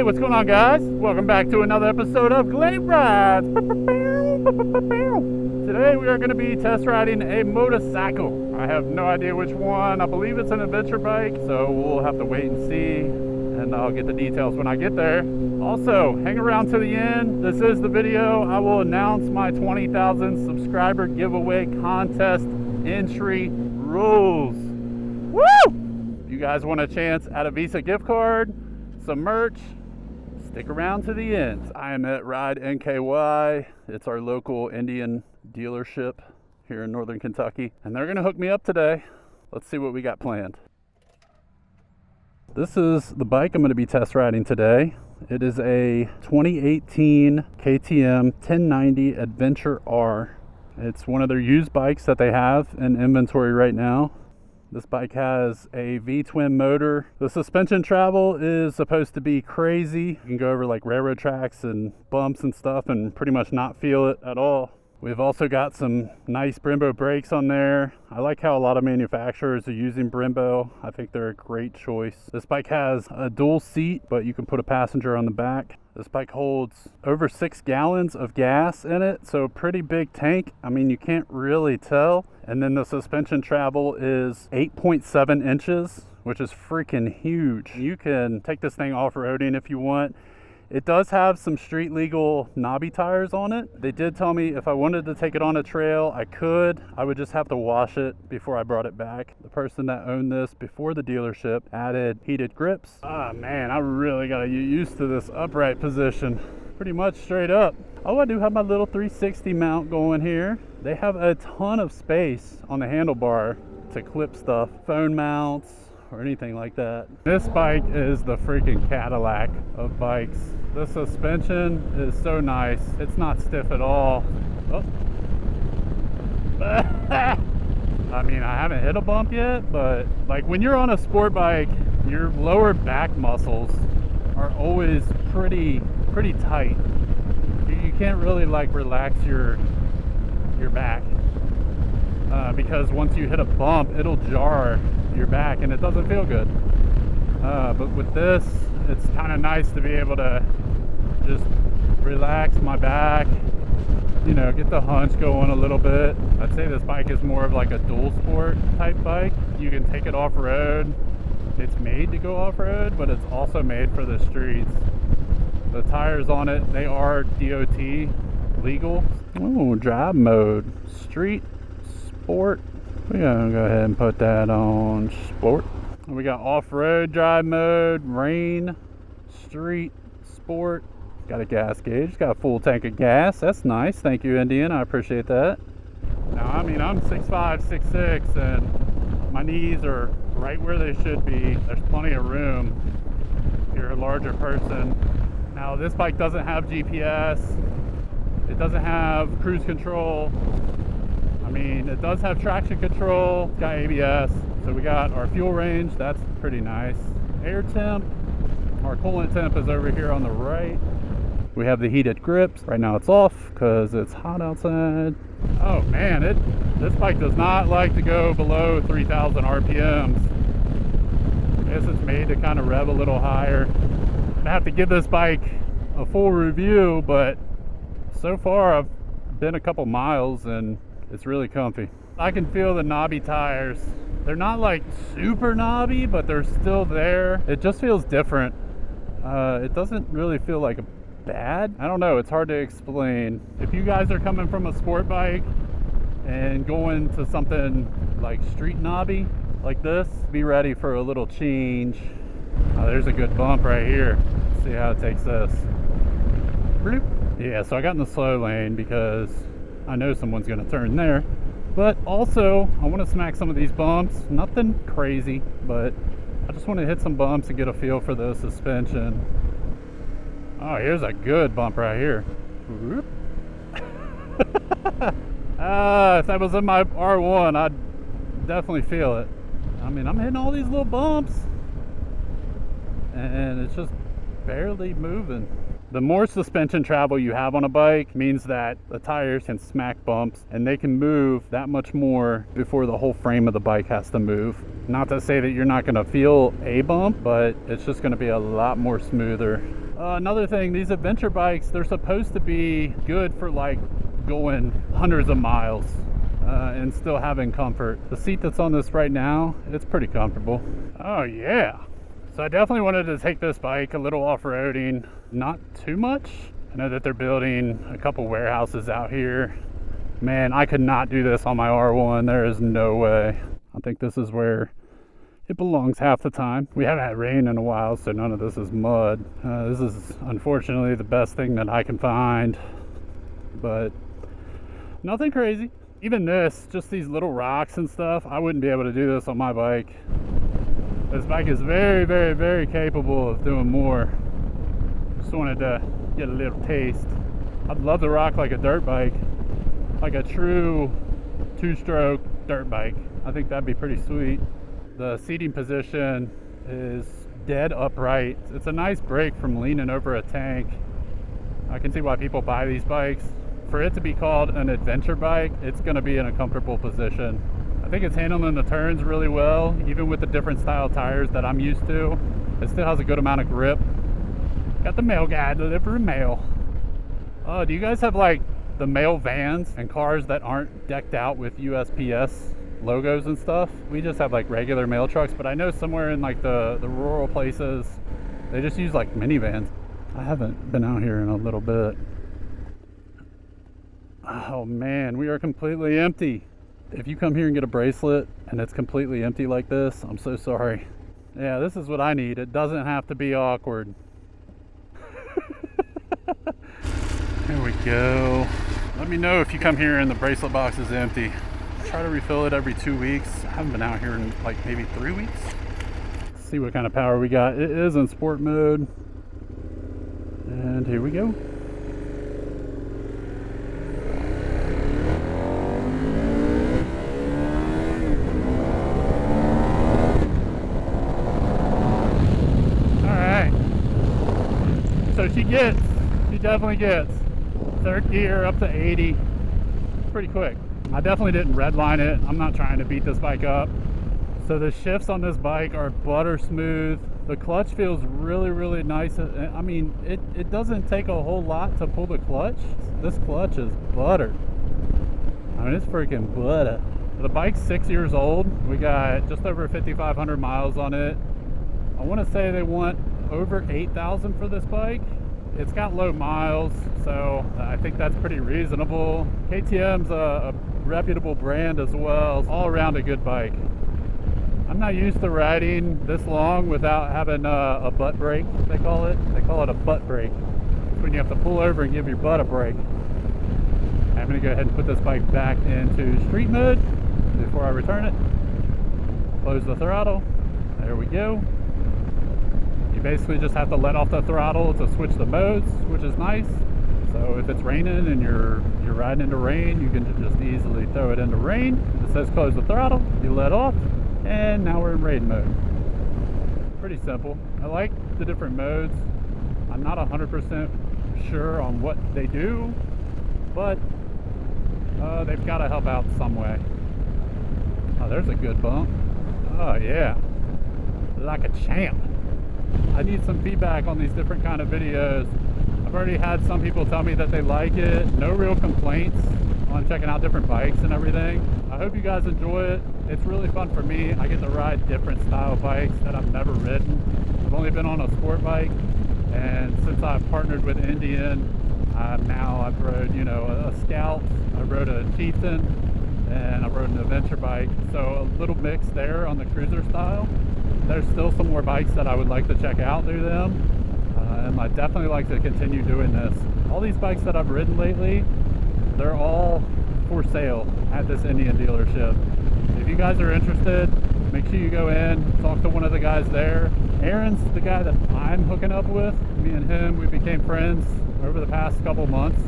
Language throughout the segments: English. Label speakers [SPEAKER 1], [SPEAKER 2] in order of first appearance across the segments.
[SPEAKER 1] what's going on, guys? Welcome back to another episode of Glenny Rides. Today we are going to be test riding a motorcycle. I have no idea which one. I believe it's an adventure bike, so we'll have to wait and see, and I'll get the details when I get there. Also, hang around to the end. This is the video. I will announce my 20,000 subscriber giveaway contest entry rules. Woo! If you guys want a chance at a Visa gift card, some merch, stick around to the end. I am at Ride NKY. It's our local Indian dealership here in Northern Kentucky, and they're gonna hook me up today. Let's see what we got planned. This is the bike I'm gonna be test riding today. It is a 2018 KTM 1090 Adventure R. It's one of their used bikes that they have in inventory right now. This bike has a V-twin motor. The suspension travel is supposed to be crazy. You can go over like railroad tracks and bumps and stuff and pretty much not feel it at all. We've also got some nice Brembo brakes on there. I like how a lot of manufacturers are using Brembo. I think they're a great choice. This bike has a dual seat, but you can put a passenger on the back. This bike holds over 6 gallons of gas in it, so pretty big tank. I mean, you can't really tell. And then the suspension travel is 8.7 inches, which is freaking huge. You can take this thing off-roading if you want. It does have some street legal knobby tires on it. They did tell me if I wanted to take it on a trail, I could. I would just have to wash it before I brought it back. The person that owned this before the dealership added heated grips. Ah man, I really gotta get used to this upright position. Pretty much straight up. Oh, I do have my little 360 mount going here. They have a ton of space on the handlebar to clip stuff, phone mounts, or anything like that. This bike is the freaking Cadillac of bikes. The suspension is so nice. It's not stiff at all. Oh. I mean, I haven't hit a bump yet, but like when you're on a sport bike, your lower back muscles are always pretty tight. You can't really like relax your back because once you hit a bump, it'll jar your back and it doesn't feel good. But with this, it's kind of nice to be able to just relax my back, you know, get the hunch going a little bit. I'd say this bike is more of like a dual sport type bike. You can take it off-road. It's made to go off-road, but it's also made for the streets. The tires on it, they are DOT legal. Oh, drive mode, street, sport. We're gonna go ahead and put that on sport. We got off-road drive mode, rain, street, sport. Got a gas gauge, got a full tank of gas. That's nice. Thank you, Indian. I appreciate that. Now, I mean, I'm 6'5", 6'6", and my knees are right where they should be. There's plenty of room if you're a larger person. Now, this bike doesn't have GPS. It doesn't have cruise control. I mean, it does have traction control, it's got ABS. So we got our fuel range, that's pretty nice. Air temp, our coolant temp is over here on the right. We have the heated grips. Right now it's off because it's hot outside. Oh man, this bike does not like to go below 3,000 RPMs. I guess it's made to kind of rev a little higher. I have to give this bike a full review, but so far I've been a couple miles and it's really comfy. I can feel the knobby tires. They're not like super knobby, but they're still there. It just feels different. It doesn't really feel like bad. I don't know, it's hard to explain. If you guys are coming from a sport bike and going to something like street knobby like this, be ready for a little change. Oh, there's a good bump right here. Let's see how it takes this. Bloop. Yeah, so I got in the slow lane because I know someone's gonna turn there, but also I want to smack some of these bumps. Nothing crazy, but I just want to hit some bumps and get a feel for the suspension. Oh, here's a good bump right here. If that was in my R1, I'd definitely feel it. I mean, I'm hitting all these little bumps and it's just barely moving. The more suspension travel you have on a bike means that the tires can smack bumps and they can move that much more before the whole frame of the bike has to move. Not to say that you're not going to feel a bump, but it's just going to be a lot more smoother. Another thing, these adventure bikes, they're supposed to be good for like going hundreds of miles and still having comfort. The seat that's on this right now, it's pretty comfortable. Oh yeah. So I definitely wanted to take this bike a little off-roading, not too much. I know that they're building a couple warehouses out here. Man, I could not do this on my R1. There is no way. I think this is where it belongs half the time. We haven't had rain in a while, so none of this is mud. This is unfortunately the best thing that I can find, but nothing crazy. Even this, just these little rocks and stuff, I wouldn't be able to do this on my bike. This bike is very, very, very capable of doing more. Just wanted to get a little taste. I'd love to rock like a dirt bike, like a true two-stroke dirt bike. I think that'd be pretty sweet. The seating position is dead upright. It's a nice break from leaning over a tank. I can see why people buy these bikes. For it to be called an adventure bike, it's going to be in a comfortable position. I think it's handling the turns really well, even with the different style tires that I'm used to. It still has a good amount of grip. Got the mail guy delivering mail. Do you guys have like the mail vans and cars that aren't decked out with USPS logos and stuff? We just have like regular mail trucks, but I know somewhere in like the rural places they just use like minivans. I haven't been out here in a little bit. Oh man, we are completely empty. If you come here and get a bracelet and it's completely empty like this, I'm so sorry. Yeah, this is what I need. It doesn't have to be awkward. Here we go. Let me know if you come here and the bracelet box is empty. Try to refill it every 2 weeks. I haven't been out here in like maybe 3 weeks. Let's see what kind of power we got. It is in sport mode. And here we go. Alright. So she definitely gets third gear up to 80 pretty quick. I definitely didn't redline it. I'm not trying to beat this bike up. So the shifts on this bike are butter smooth. The clutch feels really, really nice. I mean, it doesn't take a whole lot to pull the clutch. This clutch is butter. I mean, it's freaking butter. The bike's 6 years old. We got just over 5,500 miles on it. I want to say they want over 8,000 for this bike. It's got low miles, so I think that's pretty reasonable. KTM's a reputable brand as well. All around a good bike. I'm not used to riding this long without having a butt brake, they call it. They call it a butt brake. It's when you have to pull over and give your butt a brake. I'm going to go ahead and put this bike back into street mode before I return it. Close the throttle. There we go. You basically just have to let off the throttle to switch the modes, which is nice. So if it's raining and you're riding into rain, you can just easily throw it into rain. It says close the throttle, you let off, and now we're in rain mode. Pretty simple. I like the different modes. I'm not 100% sure on what they do, but they've got to help out some way. Oh, there's a good bump. Oh yeah, like a champ. I need some feedback on these different kind of videos. I've already had some people tell me that they like it. No real complaints on checking out different bikes and everything. I hope you guys enjoy it. It's really fun for me. I get to ride different style bikes that I've never ridden. I've only been on a sport bike, and since I've partnered with Indian, now I've rode, you know, a Scout, I rode a Chieftain, and I rode an adventure bike. So a little mix there on the cruiser style. There's still some more bikes that I would like to check out through them, and I'd definitely like to continue doing this. All these bikes that I've ridden lately, they're all for sale at this Indian dealership. If you guys are interested, make sure you go in, talk to one of the guys there. Aaron's the guy that I'm hooking up with. Me and him, we became friends over the past couple months,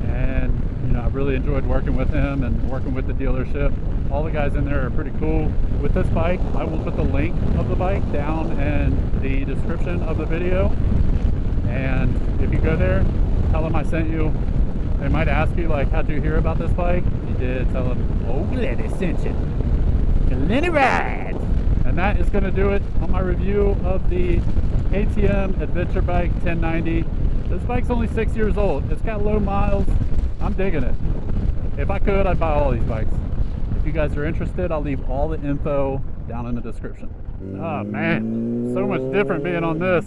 [SPEAKER 1] and you know, I really enjoyed working with him and working with the dealership. All the guys in there are pretty cool. With this bike, I will put the link of the bike down in the description of the video, and if you go there, tell them I sent you. They might ask you like, how'd you hear about this bike? You did. Tell them, oh, Glenny sent you. Glenny rides. And that is going to do it on my review of the KTM adventure bike 1090. This bike's only 6 years old. It's got low miles. I'm digging it. If I could, I'd buy all these bikes. If you guys are interested, I'll leave all the info down in the description. Oh man, so much different being on this.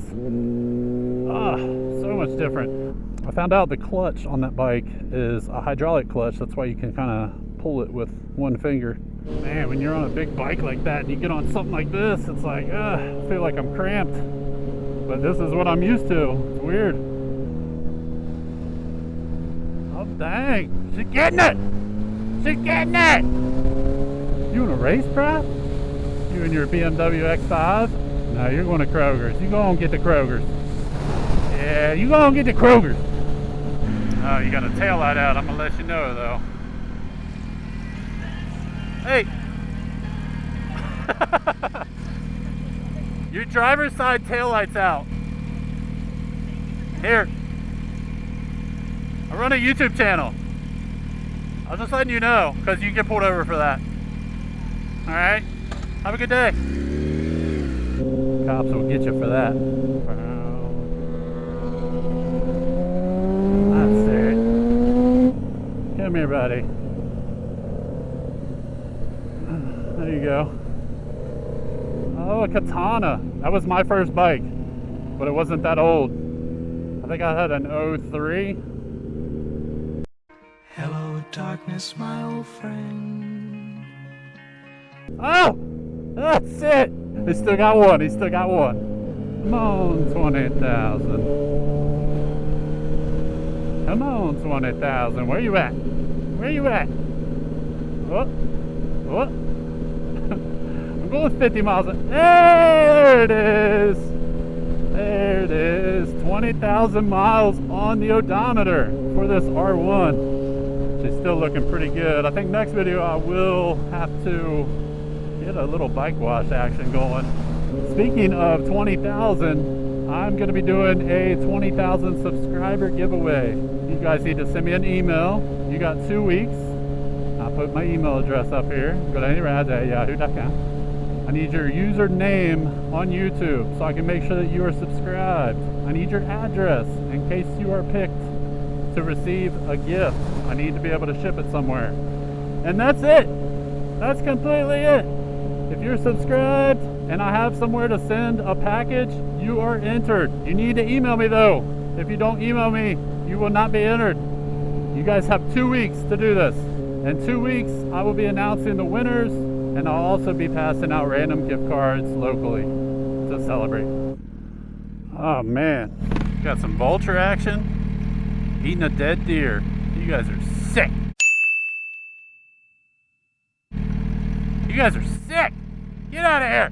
[SPEAKER 1] So much different. I found out the clutch on that bike is a hydraulic clutch. That's why you can kind of pull it with one finger. Man, when you're on a big bike like that and you get on something like this, it's like, I feel like I'm cramped. But this is what I'm used to. It's weird. Oh dang, she's getting it! She's getting it! You in a race, Pratt? You and your BMW X5? No, you're going to Kroger's. You go and get the Kroger's. Yeah, you go and get the Kroger's. Oh, you got a tail light out. I'm going to let you know, though. Hey! Your driver's side tail light's out. Here. I run a YouTube channel. I was just letting you know, because you get pulled over for that. Alright? Have a good day. Cops will get you for that. That's it. Come here, buddy. There you go. Oh, a Katana. That was my first bike, but it wasn't that old. I think I had an 03.
[SPEAKER 2] Hello, darkness, my old friend.
[SPEAKER 1] Oh! That's it! He still got one. He still got one. Come on, 20,000. Come on, 20,000. Where you at? Where you at? What? What? I'm going 50 miles an hour. There it is. There it is. 20,000 miles on the odometer for this R1. She's still looking pretty good. I think next video I will have to get a little bike wash action going. Speaking of 20,000, I'm going to be doing a 20,000 subscriber giveaway. You guys need to send me an email. You got 2 weeks. I'll put my email address up here. Go to anyrads@yahoo.com. I need your username on YouTube so I can make sure that you are subscribed. I need your address in case you are picked to receive a gift. I need to be able to ship it somewhere. And that's it. That's completely it. If you're subscribed and I have somewhere to send a package, you are entered. You need to email me though. If you don't email me, you will not be entered. You guys have 2 weeks to do this. In 2 weeks, I will be announcing the winners, and I'll also be passing out random gift cards locally to celebrate. Oh man, got some vulture action. Eating a dead deer. You guys are sick. You guys are sick. Get out of here.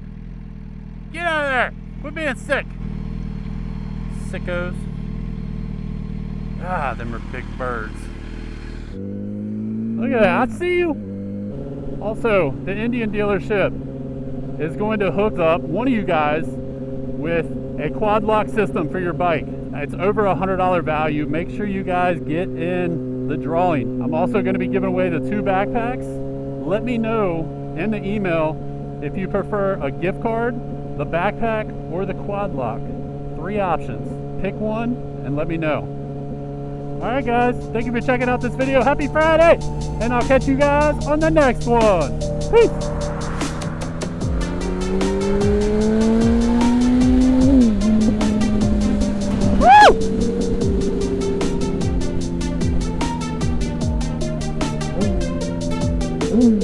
[SPEAKER 1] Get out of there. Quit being sick. Sickos. Ah, them are big birds. Look at that. I see you. Also, the Indian dealership is going to hook up one of you guys with a quad lock system for your bike. It's over $100 value. Make sure you guys get in the drawing. I'm also going to be giving away the 2 backpacks. Let me know in the email if you prefer a gift card, the backpack, or the quad lock. 3 options. Pick one and let me know. Alright guys, thank you for checking out this video. Happy Friday! And I'll catch you guys on the next one. Peace!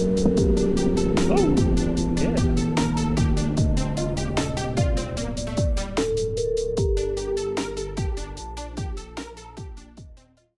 [SPEAKER 1] Woo!